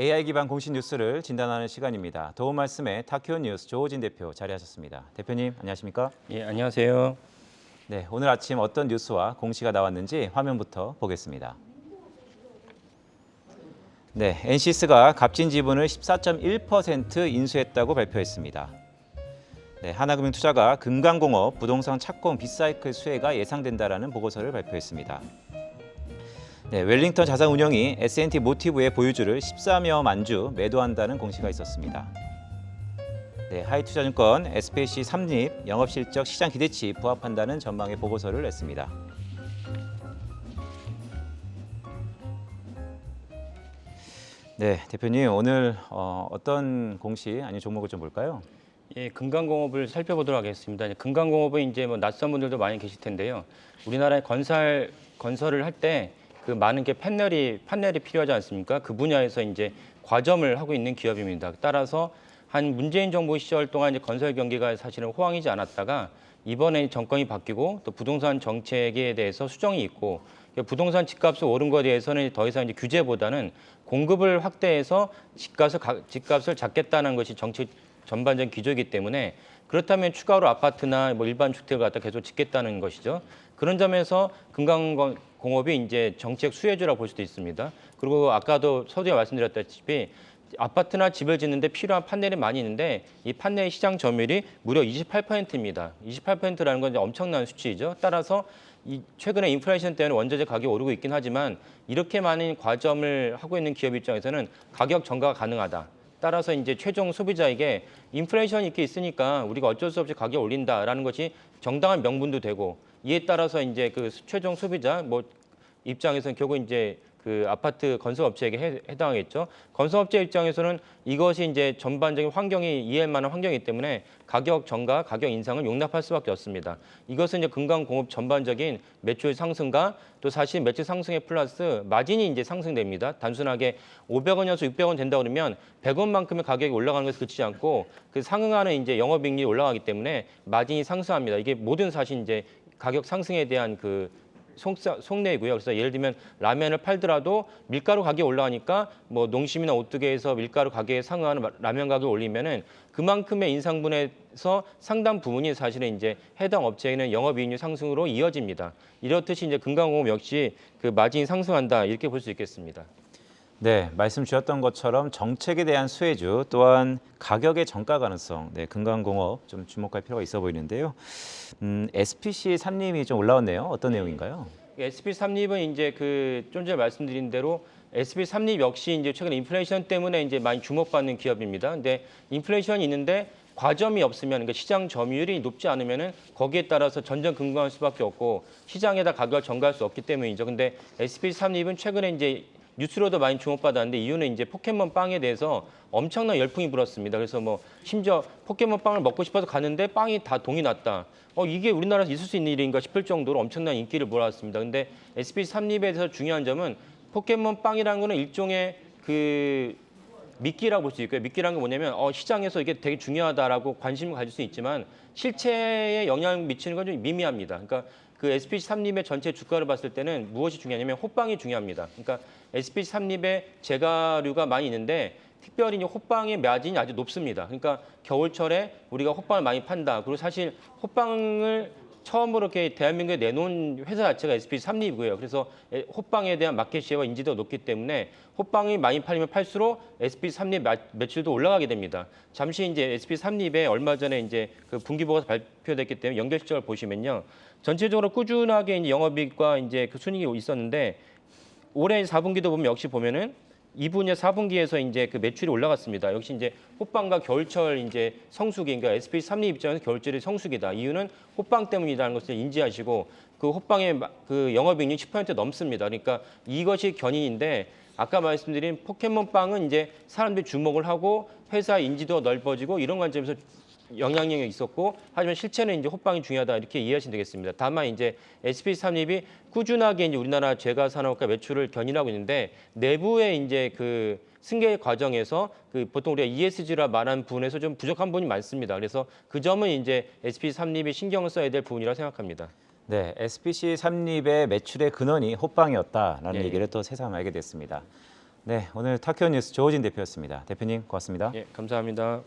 AI 기반 공식 뉴스를 진단하는 시간입니다. 도움 말씀에 다큐 뉴스 조호진 대표 자리하셨습니다. 대표님 안녕하십니까? 예, 안녕하세요. 네, 오늘 아침 어떤 뉴스와 공시가 나왔는지 화면부터 보겠습니다. 네, 엔시스가 값진 지분을 14.1% 인수했다고 발표했습니다. 네, 하나금융투자가 금강공업 부동산 착공 빅사이클 수혜가 예상된다라는 보고서를 발표했습니다. 네, 웰링턴 자산운용이 S&T 모티브의 보유주를 13여만 주 매도한다는 공시가 있었습니다. 네, 하이투자증권 SPC 삼립 영업실적 시장 기대치 부합한다는 전망의 보고서를 냈습니다. 네, 대표님 오늘 어떤 공시 아니 종목을 좀 볼까요? 예, 금강공업을 살펴보도록 하겠습니다. 금강공업은 이제 뭐 낯선 분들도 많이 계실 텐데요. 우리나라의 건설을 할 때 그 많은 게 판넬이 필요하지 않습니까? 그 분야에서 이제 과점을 하고 있는 기업입니다. 따라서 한 문재인 정부 시절 동안 이제 건설 경기가 사실은 호황이지 않았다가 이번에 정권이 바뀌고 또 부동산 정책에 대해서 수정이 있고 부동산 집값이 오른 것에 대해서는 더 이상 이제 규제보다는 공급을 확대해서 집값을 잡겠다는 것이 정책 전반적인 기조이기 때문에 그렇다면 추가로 아파트나 뭐 일반 주택을 갖다 계속 짓겠다는 것이죠. 그런 점에서 금강공업이 이제 정책 수혜주라고 볼 수도 있습니다. 그리고 아까도 서두에 말씀드렸다시피 아파트나 집을 짓는데 필요한 판넬이 많이 있는데 이 판넬 시장 점유율이 무려 28%입니다. 28%라는 건 이제 엄청난 수치이죠. 따라서 최근에 인플레이션 때문에 원자재 가격이 오르고 있긴 하지만 이렇게 많은 과점을 하고 있는 기업 입장에서는 가격 전가가 가능하다. 따라서 이제 최종 소비자에게 인플레이션이 이렇게 있으니까 우리가 어쩔 수 없이 가격 올린다라는 것이 정당한 명분도 되고 이에 따라서 이제 그 최종 소비자 뭐 입장에서는 결국 이제 그 아파트 건설업체에게 해당하겠죠. 건설업체 입장에서는 이것이 이제 전반적인 환경이 이해할 만한 환경이기 때문에 가격 전가, 가격 인상을 용납할 수밖에 없습니다. 이것은 이제 금강공업 전반적인 매출 상승과 또 사실 매출 상승에 플러스 마진이 이제 상승됩니다. 단순하게 500원이어서 600원 된다 그러면 100원만큼의 가격이 올라가는 것에 그치지 않고 그 상응하는 이제 영업이익률이 올라가기 때문에 마진이 상승합니다. 이게 모든 사실 이제 가격 상승에 대한 그 속내고요. 그래서 예를 들면 라면을 팔더라도 밀가루 가격이 올라가니까 뭐 농심이나 오뚜기에서 밀가루 가격에 상응하는 라면 가격을 올리면은 그만큼의 인상분에서 상당 부분이 사실은 이제 해당 업체에는 영업이익률 상승으로 이어집니다. 이렇듯이 이제 금강공업 역시 그 마진이 상승한다 이렇게 볼 수 있겠습니다. 네, 말씀 주셨던 것처럼 정책에 대한 수혜주 또한 가격의 전가 가능성, 네, 금강공업 좀 주목할 필요가 있어 보이는데요. SPC 삼림이 좀 올라왔네요. 어떤 내용인가요? SPC 삼립은 이제 그 좀 전에 말씀드린 대로 SPC 삼립 역시 이제 최근 인플레이션 때문에 이제 많이 주목받는 기업입니다. 근데 인플레이션이 있는데 과점이 없으면 그러니까 시장 점유율이 높지 않으면은 거기에 따라서 전전긍긍할 수밖에 없고 시장에다 가격을 전가할 수 없기 때문이죠. 근데 SPC 삼립은 최근에 이제 뉴스로도 많이 주목받았는데 이유는 이제 포켓몬 빵에 대해서 엄청난 열풍이 불었습니다. 그래서 뭐 심지어 포켓몬 빵을 먹고 싶어서 갔는데 빵이 다 동이 났다. 이게 우리나라에서 있을 수 있는 일인가 싶을 정도로 엄청난 인기를 몰았습니다. 근데 SPC 삼립에서 중요한 점은 포켓몬 빵이라는 거는 일종의 그 미끼라고 볼 수 있고요. 미끼라는 건 뭐냐면 시장에서 이게 되게 중요하다라고 관심을 가질 수 있지만 실체에 영향을 미치는 건 좀 미미합니다. 그러니까 그 SPC 삼립의 전체 주가를 봤을 때는 무엇이 중요하냐면 호빵이 중요합니다. 그러니까 SPC 삼립에 제가류가 많이 있는데 특별히 이제 호빵의 마진이 아주 높습니다. 그러니까 겨울철에 우리가 호빵을 많이 판다. 그리고 사실 호빵을 처음으로 이렇게 대한민국에 내놓은 회사 자체가 SPC 삼립이고요. 그래서 호빵에 대한 마켓시어와 인지도가 높기 때문에 호빵이 많이 팔리면 팔수록 SPC 삼립 매출도 올라가게 됩니다. 잠시 이제 SPC 삼립에 얼마 전에 이제 그 분기보고서 발표됐기 때문에 연결 실적을 보시면요. 전체적으로 꾸준하게 이제 영업이익과 이제 그 순이익이 있었는데 올해 4분기도 보면 역시 보면은 2분기, 4분기에서 이제 그 매출이 올라갔습니다. 역시 이제 호빵과 겨울철 이제 성수기, 그러니까 SPC 삼립 입장에서 겨울철이 성수기다. 이유는 호빵 때문이라는 것을 인지하시고 그 호빵의 그 영업이익률이 10% 넘습니다. 그러니까 이것이 견인인데 아까 말씀드린 포켓몬빵은 이제 사람들이 주목을 하고 회사 인지도가 넓어지고 이런 관점에서 영향력이 있었고 하지만 실체는 이제 호빵이 중요하다 이렇게 이해하시면 되겠습니다. 다만 이제 SPC 삼립이 꾸준하게 이제 우리나라 제과 산업과 매출을 견인하고 있는데 내부의 이제 그 승계 과정에서 그 보통 우리가 ESG라 말하는 부분에서 좀 부족한 부분이 많습니다. 그래서 그 점은 이제 SPC 삼립이 신경을 써야 될 부분이라고 생각합니다. 네, SPC 삼립의 매출의 근원이 호빵이었다라는 네. 얘기를 또 새삼 알게 됐습니다. 네, 오늘 타키오 뉴스 조호진 대표였습니다. 대표님 고맙습니다. 예, 감사합니다.